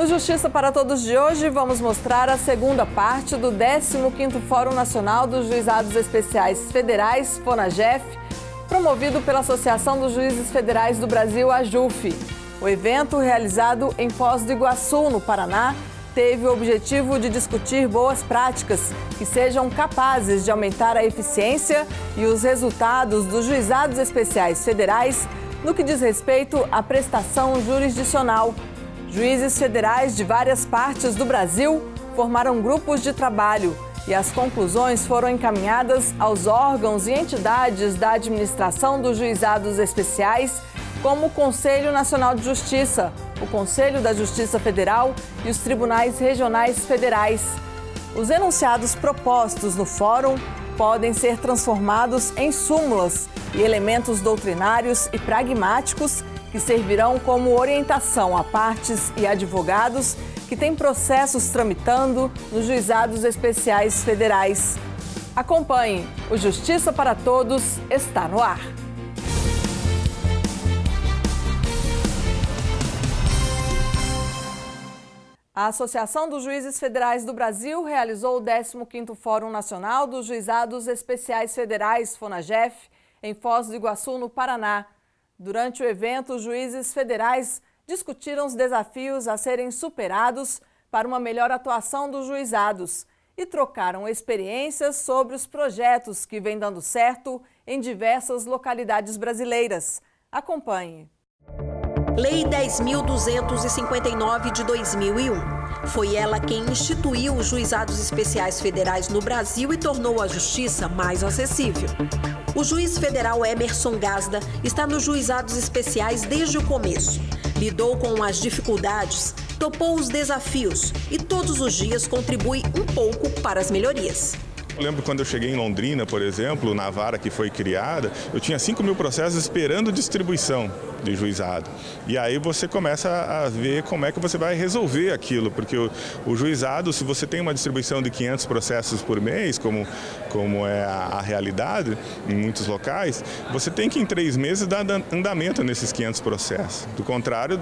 No Justiça para Todos de hoje, vamos mostrar a segunda parte do 15º Fórum Nacional dos Juizados Especiais Federais, FONAGEF, promovido pela Associação dos Juízes Federais do Brasil, AJUF. O evento, realizado em Foz do Iguaçu, no Paraná, teve o objetivo de discutir boas práticas que sejam capazes de aumentar a eficiência e os resultados dos juizados especiais federais no que diz respeito à prestação jurisdicional. Juízes federais de várias partes do Brasil formaram grupos de trabalho e as conclusões foram encaminhadas aos órgãos e entidades da administração dos juizados especiais, como o Conselho Nacional de Justiça, o Conselho da Justiça Federal e os tribunais regionais federais. Os enunciados propostos no fórum podem ser transformados em súmulas e elementos doutrinários e pragmáticos que servirão como orientação a partes e advogados que têm processos tramitando nos juizados especiais federais. Acompanhe, o Justiça para Todos está no ar. A Associação dos Juízes Federais do Brasil realizou o 15º Fórum Nacional dos Juizados Especiais Federais, FONAGEF, em Foz do Iguaçu, no Paraná. Durante o evento, os juízes federais discutiram os desafios a serem superados para uma melhor atuação dos juizados e trocaram experiências sobre os projetos que vêm dando certo em diversas localidades brasileiras. Acompanhe. Lei 10.259 de 2001. Foi ela quem instituiu os juizados especiais federais no Brasil e tornou a justiça mais acessível. O juiz federal Emerson Gazda está nos juizados especiais desde o começo. Lidou com as dificuldades, topou os desafios e todos os dias contribui um pouco para as melhorias. Eu lembro quando eu cheguei em Londrina, por exemplo, na vara que foi criada, eu tinha 5.000 processos esperando distribuição de juizado. E aí você começa a ver como é que você vai resolver aquilo, porque o juizado, se você tem uma distribuição de 500 processos por mês, como é a realidade em muitos locais, você tem que em 3 meses dar andamento nesses 500 processos. Do contrário,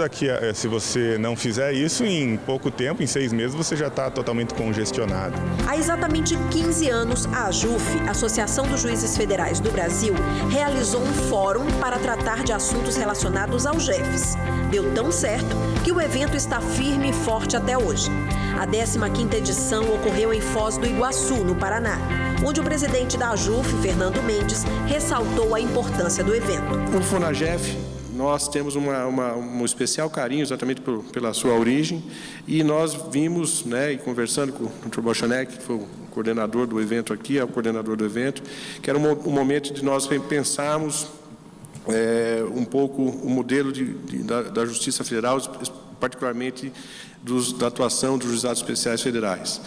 se você não fizer isso, em pouco tempo, em 6 meses, você já está totalmente congestionado. Há exatamente 15 anos, a AJUF, Associação dos Juízes Federais do Brasil, realizou um fórum para tratar de assuntos relacionados aos JEFs. Deu tão certo que o evento está firme e forte até hoje. A 15ª edição ocorreu em Foz do Iguaçu, no Paraná, onde o presidente da AJUF, Fernando Mendes, ressaltou a importância do evento. O FONAGEF, nós temos um especial carinho exatamente pela sua origem e nós vimos, e conversando com o Dr. Bochanek, que foi o coordenador do evento aqui, é o coordenador do evento, que era um momento de nós repensarmos um pouco o modelo da Justiça Federal, particularmente da atuação dos juizados especiais federais.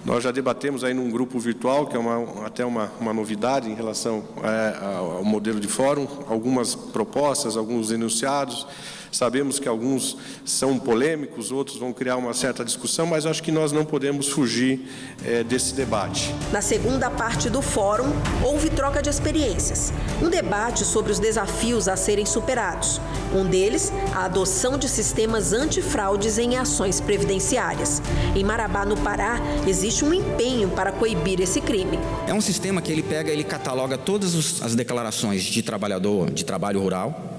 Nós já debatemos aí num grupo virtual, que é até uma novidade em relação ao modelo de fórum, algumas propostas, alguns enunciados. Sabemos que alguns são polêmicos, outros vão criar uma certa discussão, mas acho que nós não podemos fugir desse debate. Na segunda parte do fórum, houve troca de experiências. Um debate sobre os desafios a serem superados. Um deles, a adoção de sistemas antifraudes em ações previdenciárias. Em Marabá, no Pará, existe um empenho para coibir esse crime. É um sistema que ele cataloga todas as declarações de trabalhador de trabalho rural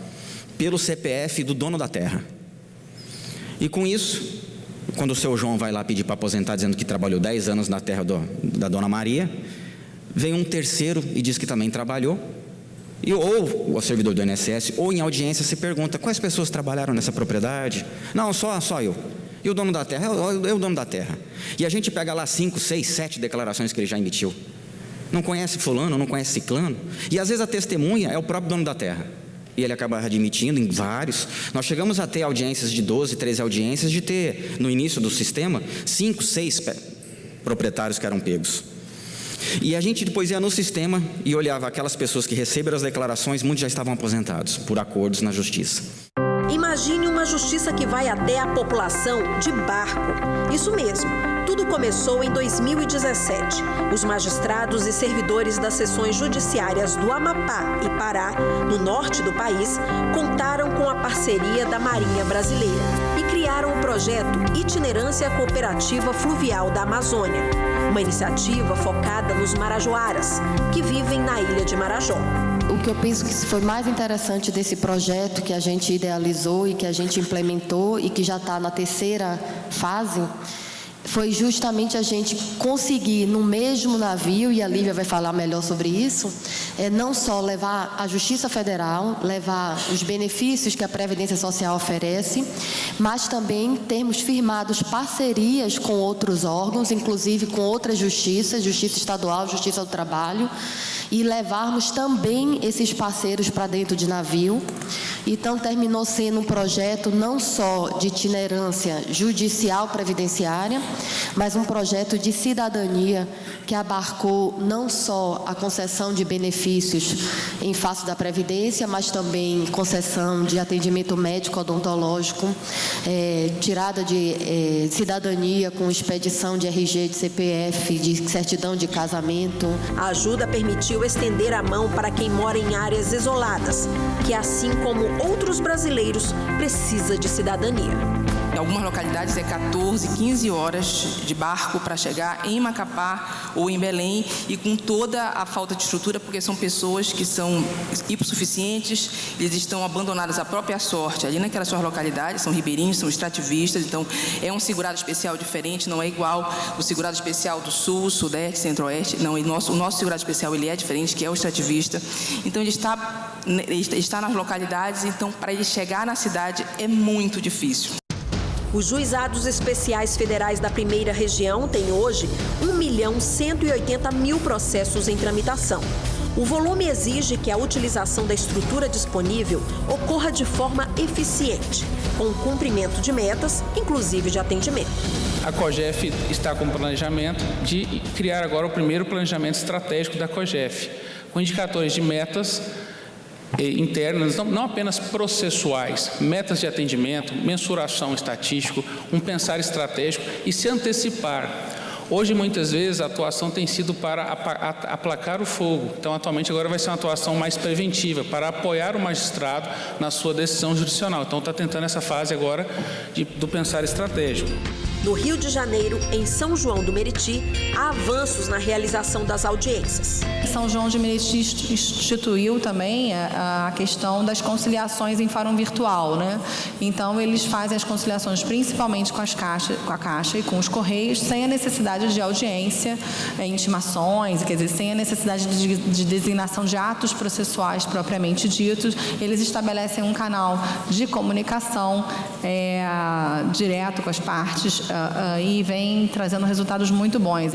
pelo CPF do dono da terra. E com isso, quando o seu João vai lá pedir para aposentar, dizendo que trabalhou 10 anos na terra da dona Maria, vem um terceiro e diz que também trabalhou, ou o servidor do INSS, ou em audiência se pergunta, quais pessoas trabalharam nessa propriedade? Não, só eu. E o dono da terra? Eu o dono da terra. E a gente pega lá 5, 6, 7 declarações que ele já emitiu. Não conhece fulano, não conhece ciclano. E às vezes a testemunha é o próprio dono da terra. E ele acaba admitindo em vários. Nós chegamos a ter audiências de 12, 13 audiências, de ter, no início do sistema, 5, 6 proprietários que eram pegos. E a gente depois ia no sistema e olhava aquelas pessoas que receberam as declarações, muitos já estavam aposentados, por acordos na justiça. Imagine uma uma justiça que vai até a população de barco. Isso mesmo, tudo começou em 2017. Os magistrados e servidores das seções judiciárias do Amapá e Pará, no norte do país, contaram com a parceria da Marinha Brasileira e criaram o projeto Itinerância Cooperativa Fluvial da Amazônia, uma iniciativa focada nos marajoaras, que vivem na ilha de Marajó. O que eu penso que foi mais interessante desse projeto que a gente idealizou e que a gente implementou e que já está na terceira fase foi justamente a gente conseguir no mesmo navio, e a Lívia vai falar melhor sobre isso, não só levar a Justiça Federal, levar os benefícios que a Previdência Social oferece, mas também termos firmados parcerias com outros órgãos, inclusive com outras justiças, Justiça Estadual, Justiça do Trabalho, e levarmos também esses parceiros para dentro de navio. Então, terminou sendo um projeto não só de itinerância judicial previdenciária, mas um projeto de cidadania que abarcou não só a concessão de benefícios em face da Previdência, mas também concessão de atendimento médico odontológico, tirada de cidadania com expedição de RG, de CPF, de certidão de casamento. A ajuda permitiu estender a mão para quem mora em áreas isoladas, que, assim como outros brasileiros, precisa de cidadania. Em algumas localidades é 14, 15 horas de barco para chegar em Macapá ou em Belém, e com toda a falta de estrutura, porque são pessoas que são hipossuficientes, eles estão abandonados à própria sorte ali naquelas suas localidades, são ribeirinhos, são extrativistas, então é um segurado especial diferente, não é igual o segurado especial do Sul, Sudeste, Centro-Oeste, não, o nosso segurado especial ele é diferente, que é o extrativista. Então ele está nas localidades, então para ele chegar na cidade é muito difícil. Os juizados especiais federais da primeira região têm hoje 1.180.000 processos em tramitação. O volume exige que a utilização da estrutura disponível ocorra de forma eficiente, com o cumprimento de metas, inclusive de atendimento. A COGEF está com o planejamento de criar agora o primeiro planejamento estratégico da COGEF, com indicadores de metas internas, não apenas processuais, metas de atendimento, mensuração estatístico, um pensar estratégico e se antecipar. Hoje, muitas vezes, a atuação tem sido para aplacar o fogo. Então, atualmente, agora vai ser uma atuação mais preventiva, para apoiar o magistrado na sua decisão jurisdicional. Então, está tentando essa fase agora do pensar estratégico. No Rio de Janeiro, em São João do Meriti, há avanços na realização das audiências. São João de Meriti instituiu também a questão das conciliações em fórum virtual, né? Então, eles fazem as conciliações principalmente com a Caixa e com os Correios, sem a necessidade de audiência, intimações, quer dizer, sem a necessidade de designação de atos processuais propriamente ditos. Eles estabelecem um canal de comunicação direto com as partes, e vem trazendo resultados muito bons.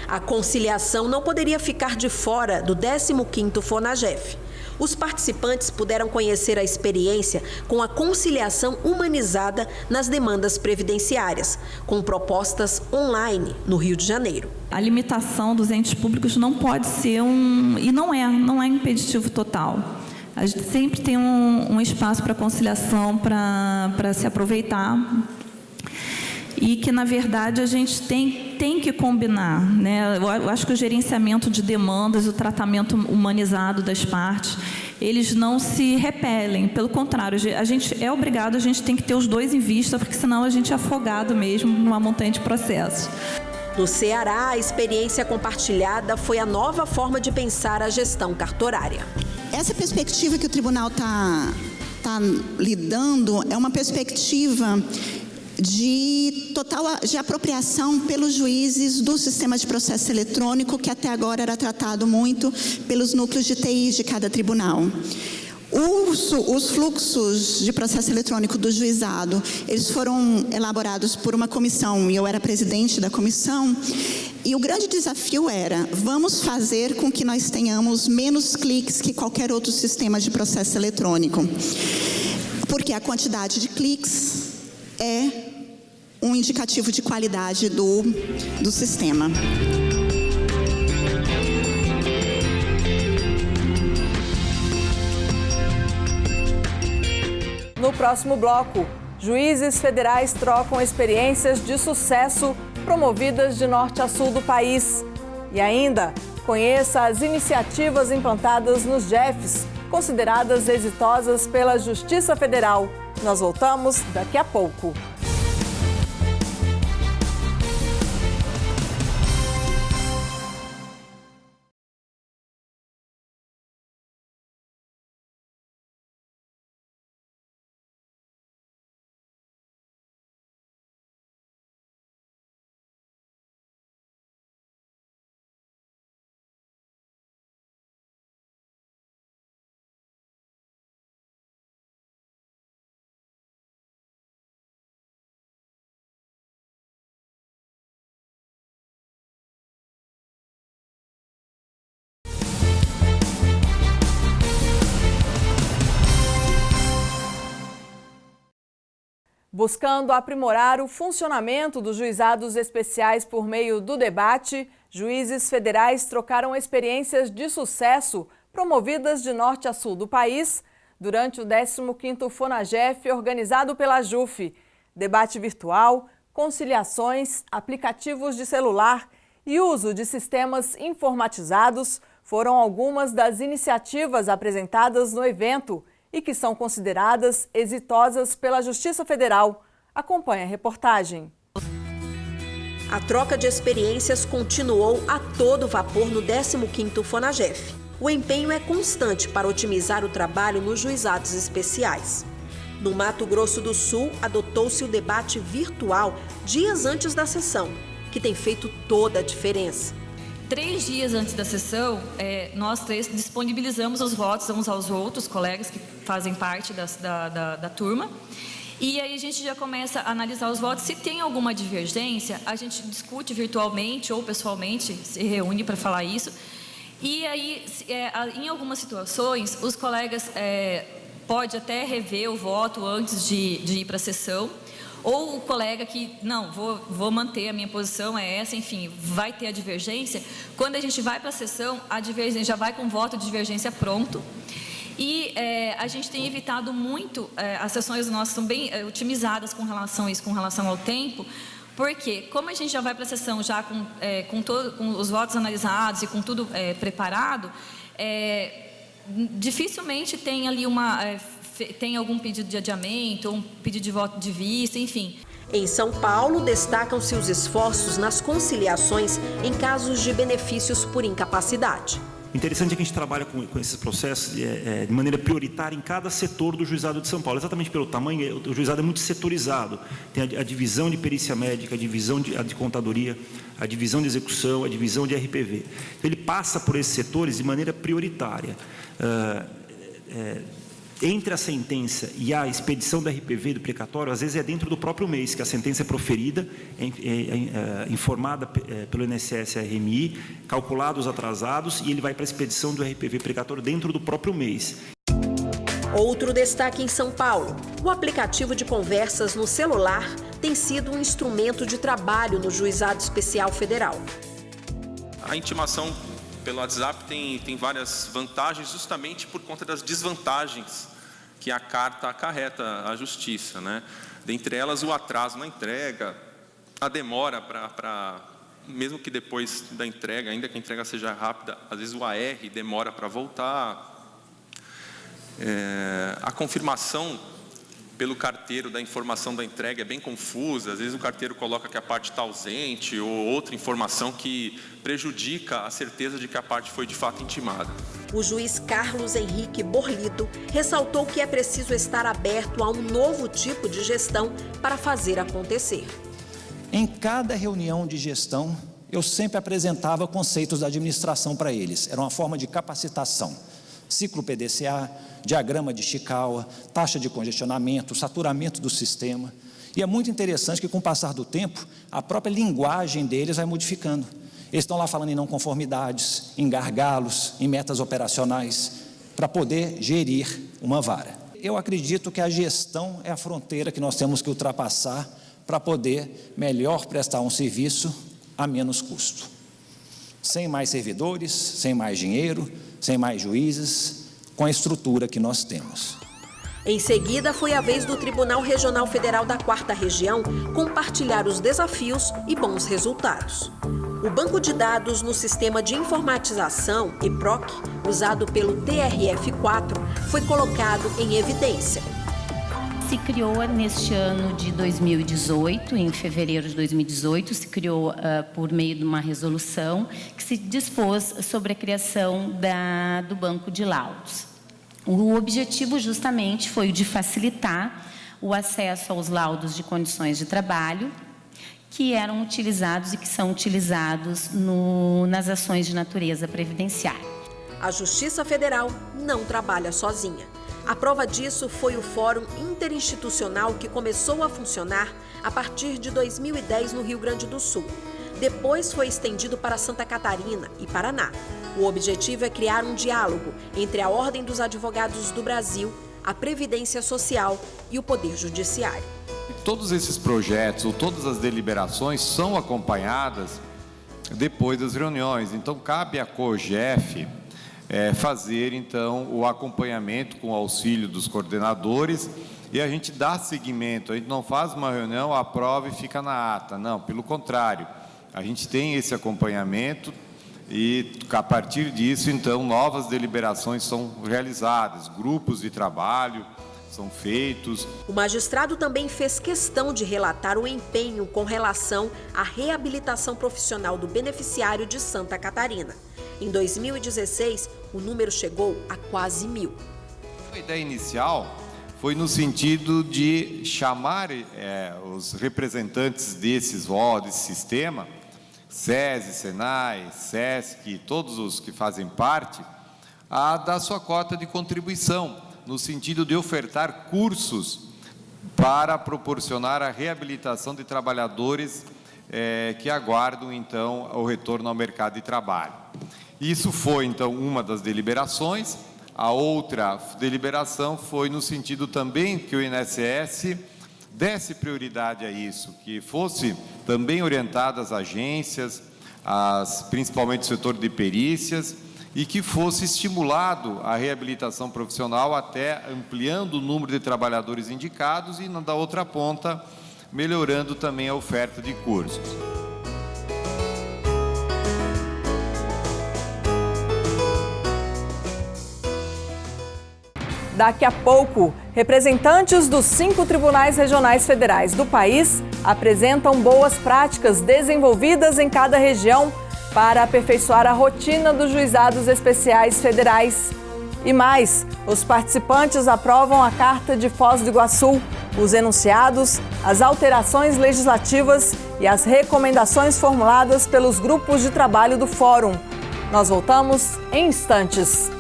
A conciliação não poderia ficar de fora do 15º FONAGEF. Os participantes puderam conhecer a experiência com a conciliação humanizada nas demandas previdenciárias, com propostas online no Rio de Janeiro. A limitação dos entes públicos não pode ser e não é impeditivo total. A gente sempre tem um espaço para conciliação, para se aproveitar, e que, na verdade, a gente tem que combinar, né? Eu acho que o gerenciamento de demandas, o tratamento humanizado das partes, eles não se repelem. Pelo contrário, a gente tem que ter os dois em vista, porque senão a gente é afogado mesmo numa montanha de processos. No Ceará, a experiência compartilhada foi a nova forma de pensar a gestão cartorária. Essa perspectiva que o tribunal está lidando é uma perspectiva de apropriação pelos juízes do sistema de processo eletrônico, que até agora era tratado muito pelos núcleos de TI de cada tribunal. Os fluxos de processo eletrônico do juizado, eles foram elaborados por uma comissão, e eu era presidente da comissão, e o grande desafio era, vamos fazer com que nós tenhamos menos cliques que qualquer outro sistema de processo eletrônico. Porque a quantidade de cliques é um indicativo de qualidade do sistema. No próximo bloco, Juízes federais trocam experiências de sucesso promovidas de norte a sul do país. E ainda, conheça as iniciativas implantadas nos JEFs, consideradas exitosas pela Justiça Federal. Nós voltamos daqui a pouco. Buscando aprimorar o funcionamento dos juizados especiais por meio do debate, juízes federais trocaram experiências de sucesso promovidas de norte a sul do país durante o 15º FONAGEF organizado pela JUF. Debate virtual, conciliações, aplicativos de celular e uso de sistemas informatizados foram algumas das iniciativas apresentadas no evento e que são consideradas exitosas pela Justiça Federal. Acompanhe a reportagem. A troca de experiências continuou a todo vapor no 15º FONAGEF. O empenho é constante para otimizar o trabalho nos juizados especiais. No Mato Grosso do Sul, adotou-se o debate virtual dias antes da sessão, que tem feito toda a diferença. 3 dias antes da sessão, nós 3 disponibilizamos os votos uns aos outros, colegas que fazem parte da turma. E aí a gente já começa a analisar os votos. Se tem alguma divergência, a gente discute virtualmente ou pessoalmente, se reúne para falar isso. E aí, em algumas situações, os colegas podem até rever o voto antes de ir para a sessão. Ou o colega que, não, vou manter a minha posição, é essa, enfim, vai ter a divergência. Quando a gente vai para a sessão, a divergência já vai com o voto de divergência pronto. E a gente tem evitado muito, as sessões nossas são bem otimizadas com relação a isso, com relação ao tempo, porque como a gente já vai para a sessão já com os votos analisados e com tudo preparado, dificilmente tem ali tem algum pedido de adiamento, ou um pedido de voto de vista, enfim. Em São Paulo, destacam-se os esforços nas conciliações em casos de benefícios por incapacidade. Interessante é que a gente trabalha com esses processos de maneira prioritária em cada setor do juizado de São Paulo. Exatamente pelo tamanho, o juizado é muito setorizado. Tem a divisão de perícia médica, a divisão de contadoria, a divisão de execução, a divisão de RPV. Então, ele passa por esses setores de maneira prioritária. Entre a sentença e a expedição do RPV do precatório, às vezes é dentro do próprio mês que a sentença é proferida, informada pelo INSS RMI, calculados os atrasados, e ele vai para a expedição do RPV precatório dentro do próprio mês. Outro destaque em São Paulo: o aplicativo de conversas no celular tem sido um instrumento de trabalho no Juizado Especial Federal. A intimação pelo WhatsApp tem várias vantagens, justamente por conta das desvantagens que a carta acarreta à justiça, né? Dentre elas, o atraso na entrega, a demora mesmo que depois da entrega, ainda que a entrega seja rápida, às vezes o AR demora para voltar. A confirmação pelo carteiro da informação da entrega é bem confusa. Às vezes o carteiro coloca que a parte está ausente ou outra informação que prejudica a certeza de que a parte foi de fato intimada. O juiz Carlos Henrique Borlido ressaltou que é preciso estar aberto a um novo tipo de gestão para fazer acontecer. Em cada reunião de gestão, eu sempre apresentava conceitos da administração para eles. Era uma forma de capacitação. Ciclo PDCA, diagrama de Ishikawa, taxa de congestionamento, saturamento do sistema. E é muito interessante que, com o passar do tempo, a própria linguagem deles vai modificando. Eles estão lá falando em não conformidades, em gargalos, em metas operacionais, para poder gerir uma vara. Eu acredito que a gestão é a fronteira que nós temos que ultrapassar para poder melhor prestar um serviço a menos custo. Sem mais servidores, sem mais dinheiro, sem mais juízes, com a estrutura que nós temos. Em seguida, foi a vez do Tribunal Regional Federal da 4ª Região compartilhar os desafios e bons resultados. O banco de dados no Sistema de Informatização, EPROC, usado pelo TRF4, foi colocado em evidência. Se criou neste ano de 2018, em fevereiro de 2018, se criou por meio de uma resolução que se dispôs sobre a criação do banco de laudos. O objetivo justamente foi o de facilitar o acesso aos laudos de condições de trabalho que eram utilizados e que são utilizados nas ações de natureza previdenciária. A Justiça Federal não trabalha sozinha. A prova disso foi o Fórum Interinstitucional que começou a funcionar a partir de 2010 no Rio Grande do Sul. Depois foi estendido para Santa Catarina e Paraná. O objetivo é criar um diálogo entre a Ordem dos Advogados do Brasil, a Previdência Social e o Poder Judiciário. Todos esses projetos ou todas as deliberações são acompanhadas depois das reuniões. Então, cabe à COGEF fazer, então, o acompanhamento com o auxílio dos coordenadores e a gente dá seguimento. A gente não faz uma reunião, aprova e fica na ata. Não, pelo contrário. A gente tem esse acompanhamento e, a partir disso, então, novas deliberações são realizadas, grupos de trabalho são feitos. O magistrado também fez questão de relatar o empenho com relação à reabilitação profissional do beneficiário de Santa Catarina. Em 2016, o número chegou a quase 1.000. A ideia inicial foi no sentido de chamar os representantes desse sistema, SESI, SENAI, SESC, todos os que fazem parte, a dar sua cota de contribuição, no sentido de ofertar cursos para proporcionar a reabilitação de trabalhadores que aguardam, então, o retorno ao mercado de trabalho. Isso foi, então, uma das deliberações. A outra deliberação foi no sentido também que o INSS desse prioridade a isso, que fosse também orientado às agências, principalmente o setor de perícias, e que fosse estimulado a reabilitação profissional, até ampliando o número de trabalhadores indicados e, da outra ponta, melhorando também a oferta de cursos. Daqui a pouco, representantes dos 5 tribunais regionais federais do país apresentam boas práticas desenvolvidas em cada região para aperfeiçoar a rotina dos juizados especiais federais. E mais, os participantes aprovam a Carta de Foz do Iguaçu, os enunciados, as alterações legislativas e as recomendações formuladas pelos grupos de trabalho do Fórum. Nós voltamos em instantes.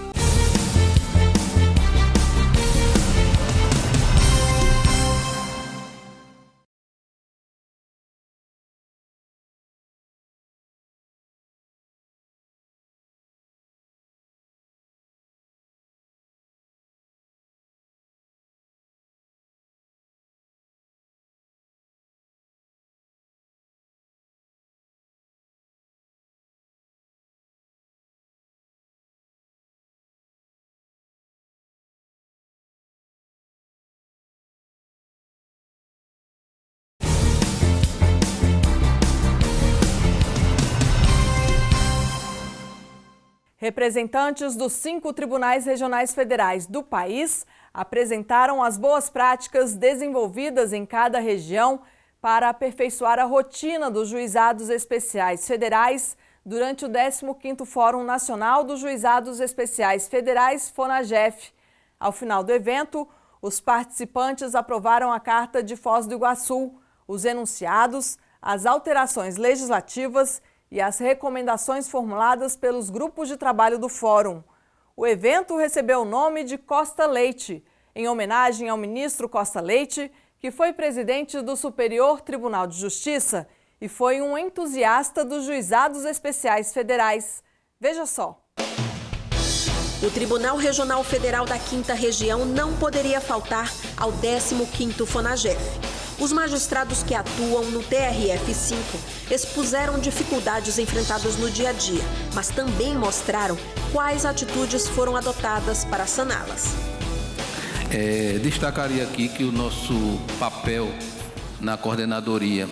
Representantes dos 5 tribunais regionais federais do país apresentaram as boas práticas desenvolvidas em cada região para aperfeiçoar a rotina dos juizados especiais federais durante o 15º Fórum Nacional dos Juizados Especiais Federais, FONAGEF. Ao final do evento, os participantes aprovaram a Carta de Foz do Iguaçu, os enunciados, as alterações legislativas e as recomendações formuladas pelos grupos de trabalho do Fórum. O evento recebeu o nome de Costa Leite, em homenagem ao ministro Costa Leite, que foi presidente do Superior Tribunal de Justiça e foi um entusiasta dos juizados especiais federais. Veja só. O Tribunal Regional Federal da 5ª Região não poderia faltar ao 15º FONAGEF. Os magistrados que atuam no TRF5 expuseram dificuldades enfrentadas no dia a dia, mas também mostraram quais atitudes foram adotadas para saná-las. Destacaria aqui que o nosso papel na coordenadoria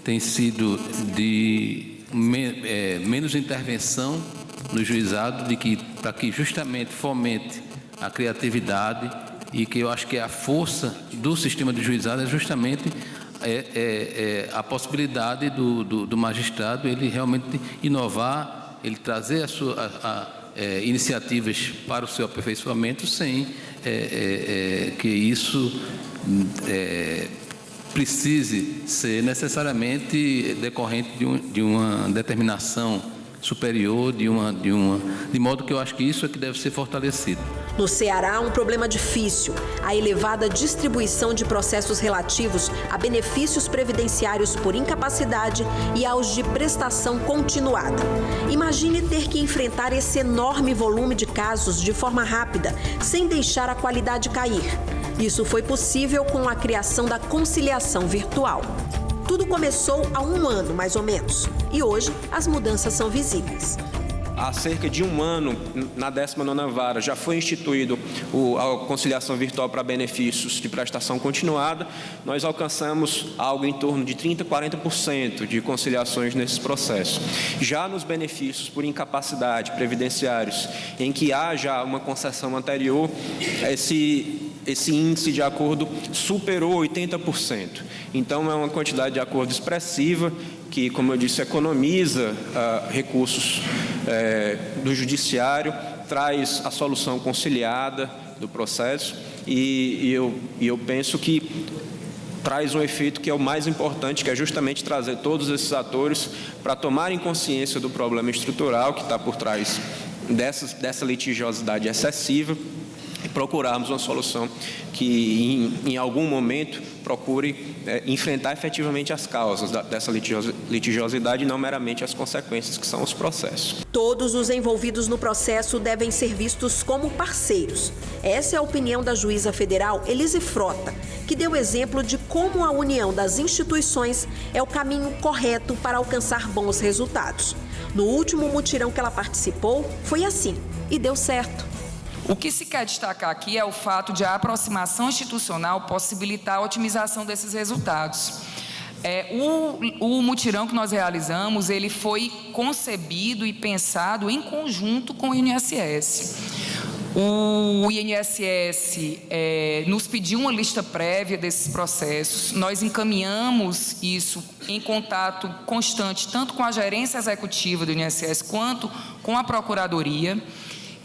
tem sido de menos intervenção no juizado, para que justamente fomente a criatividade, e que eu acho que a força do sistema de juizado é justamente a possibilidade do magistrado ele realmente inovar, ele trazer iniciativas para o seu aperfeiçoamento sem que isso precise ser necessariamente decorrente de uma determinação superior, de modo que eu acho que isso é que deve ser fortalecido. No Ceará, um problema difícil: a elevada distribuição de processos relativos a benefícios previdenciários por incapacidade e aos de prestação continuada. Imagine ter que enfrentar esse enorme volume de casos de forma rápida, sem deixar a qualidade cair. Isso foi possível com a criação da conciliação virtual. Tudo começou há 1 ano, mais ou menos, e hoje as mudanças são visíveis. Há cerca de 1 ano, na 19ª Vara, já foi instituído a conciliação virtual para benefícios de prestação continuada. Nós alcançamos algo em torno de 30% a 40% de conciliações nesses processos. Já nos benefícios por incapacidade previdenciários, em que há já uma concessão anterior, esse índice de acordo superou 80%. Então, é uma quantidade de acordo expressiva que, como eu disse, economiza recursos do judiciário, traz a solução conciliada do processo e eu penso que traz um efeito que é o mais importante, que é justamente trazer todos esses atores para tomarem consciência do problema estrutural que está por trás dessa litigiosidade excessiva e procurarmos uma solução que, em algum momento, procure enfrentar efetivamente as causas dessa litigiosidade e não meramente as consequências, que são os processos. Todos os envolvidos no processo devem ser vistos como parceiros. Essa é a opinião da juíza federal Elise Frota, que deu exemplo de como a união das instituições é o caminho correto para alcançar bons resultados. No último mutirão que ela participou, foi assim, e deu certo. O que se quer destacar aqui é o fato de a aproximação institucional possibilitar a otimização desses resultados. O mutirão que nós realizamos, ele foi concebido e pensado em conjunto com o INSS. O INSS nos pediu uma lista prévia desses processos, nós encaminhamos isso em contato constante, tanto com a gerência executiva do INSS quanto com a Procuradoria,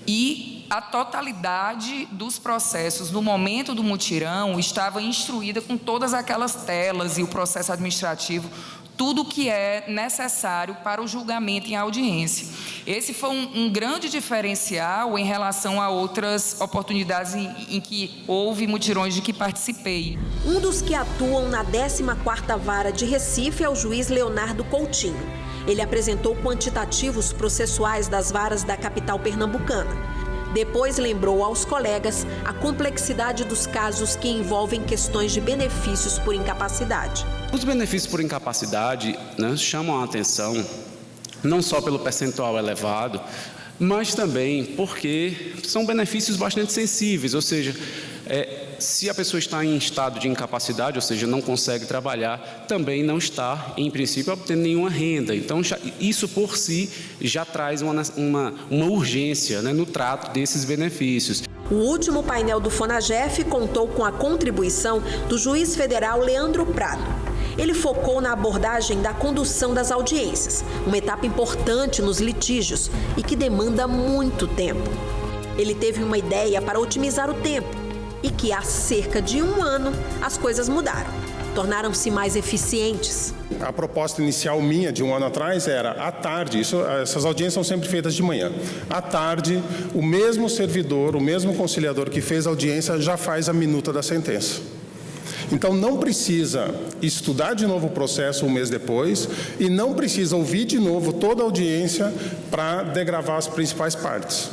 e a totalidade dos processos no momento do mutirão estava instruída com todas aquelas telas e o processo administrativo, tudo que é necessário para o julgamento em audiência. Esse foi um grande diferencial em relação a outras oportunidades em que houve mutirões de que participei. Um dos que atuam na 14ª Vara de Recife é o juiz Leonardo Coutinho. Ele apresentou quantitativos processuais das varas da capital pernambucana. Depois lembrou aos colegas a complexidade dos casos que envolvem questões de benefícios por incapacidade. Os benefícios por incapacidade, chamam a atenção não só pelo percentual elevado, mas também porque são benefícios bastante sensíveis, ou seja, se a pessoa está em estado de incapacidade, ou seja, não consegue trabalhar, também não está, em princípio, obtendo nenhuma renda. Então, isso por si já traz uma urgência no trato desses benefícios. O último painel do FONAGEF contou com a contribuição do juiz federal Leandro Prado. Ele focou na abordagem da condução das audiências, uma etapa importante nos litígios e que demanda muito tempo. Ele teve uma ideia para otimizar o tempo e que há cerca de 1 ano as coisas mudaram, tornaram-se mais eficientes. A proposta inicial minha de 1 ano atrás era, à tarde, essas audiências são sempre feitas de manhã, à tarde, o mesmo servidor, o mesmo conciliador que fez a audiência já faz a minuta da sentença. Então, não precisa estudar de novo o processo 1 mês depois e não precisa ouvir de novo toda a audiência para degravar as principais partes.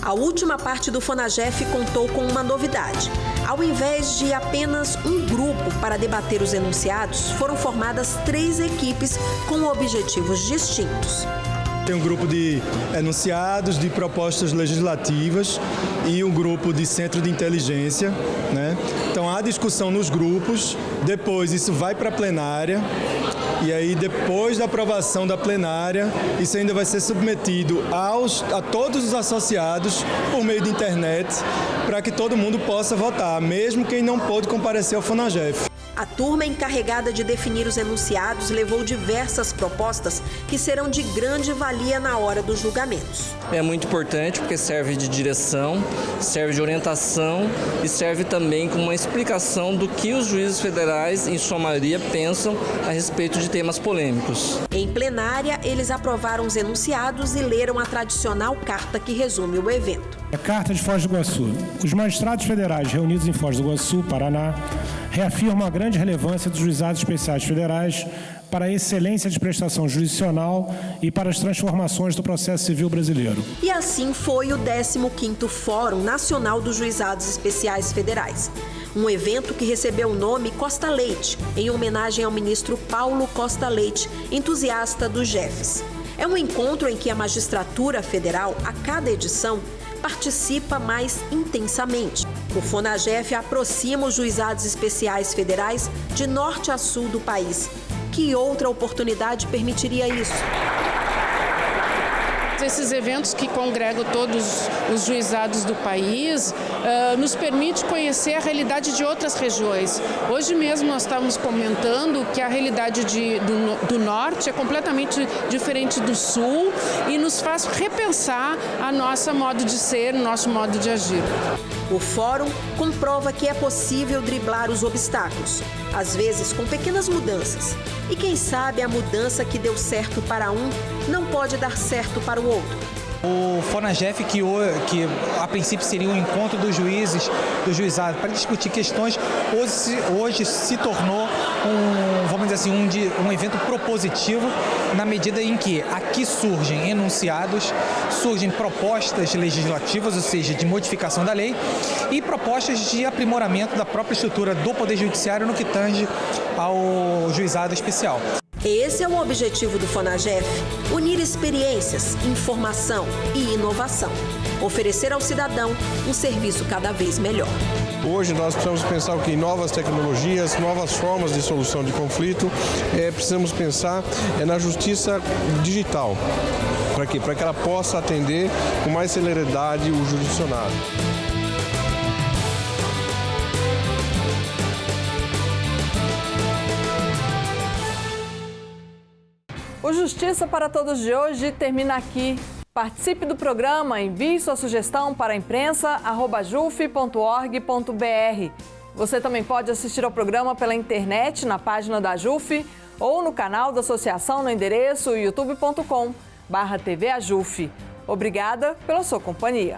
A última parte do FONAGEF contou com uma novidade. Ao invés de apenas um grupo para debater os enunciados, foram formadas 3 equipes com objetivos distintos. tem um grupo de enunciados, de propostas legislativas e um grupo de centro de inteligência, né? Então há discussão nos grupos, depois isso vai para a plenária. E aí, depois da aprovação da plenária, isso ainda vai ser submetido a todos os associados por meio de internet, para que todo mundo possa votar, mesmo quem não pôde comparecer ao FONAGEF. A turma encarregada de definir os enunciados levou diversas propostas que serão de grande valia na hora dos julgamentos. É muito importante porque serve de direção, serve de orientação e serve também como uma explicação do que os juízes federais, em sua maioria, pensam a respeito de temas polêmicos. Em plenária, eles aprovaram os enunciados e leram a tradicional carta que resume o evento. A Carta de Foz do Iguaçu. Os magistrados federais reunidos em Foz do Iguaçu, Paraná, reafirmam a grande relevância dos juizados especiais federais para a excelência de prestação jurisdicional e para as transformações do processo civil brasileiro. E assim foi o 15º Fórum Nacional dos Juizados Especiais Federais. Um evento que recebeu o nome Costa Leite, em homenagem ao ministro Paulo Costa Leite, entusiasta dos JEFs. É um encontro em que a magistratura federal, a cada edição, participa mais intensamente. O FONAGEF aproxima os juizados especiais federais de norte a sul do país. Que outra oportunidade permitiria isso? Esses eventos que congregam todos os juizados do país nos permite conhecer a realidade de outras regiões. Hoje mesmo nós estávamos comentando que a realidade do norte é completamente diferente do sul e nos faz repensar a nosso modo de ser, o nosso modo de agir. O fórum comprova que é possível driblar os obstáculos, às vezes com pequenas mudanças. E quem sabe a mudança que deu certo para um não pode dar certo para o outro. O FONAGEF, que a princípio seria um encontro dos juízes, do juizado, para discutir questões, hoje se tornou vamos dizer assim, um evento propositivo, na medida em que aqui surgem enunciados, surgem propostas legislativas, ou seja, de modificação da lei, e propostas de aprimoramento da própria estrutura do Poder Judiciário no que tange ao juizado especial. Esse é o objetivo do FONAGEF: unir experiências, informação e inovação. Oferecer ao cidadão um serviço cada vez melhor. Hoje nós precisamos pensar em novas tecnologias, novas formas de solução de conflito. Precisamos pensar na justiça digital. Para quê? Para que ela possa atender com mais celeridade o jurisdicionado. O Justiça para Todos de hoje termina aqui. Participe do programa, envie sua sugestão para imprensa@juf.org.br. Você também pode assistir ao programa pela internet, na página da JUF ou no canal da associação no endereço youtube.com/tvajuf. Obrigada pela sua companhia.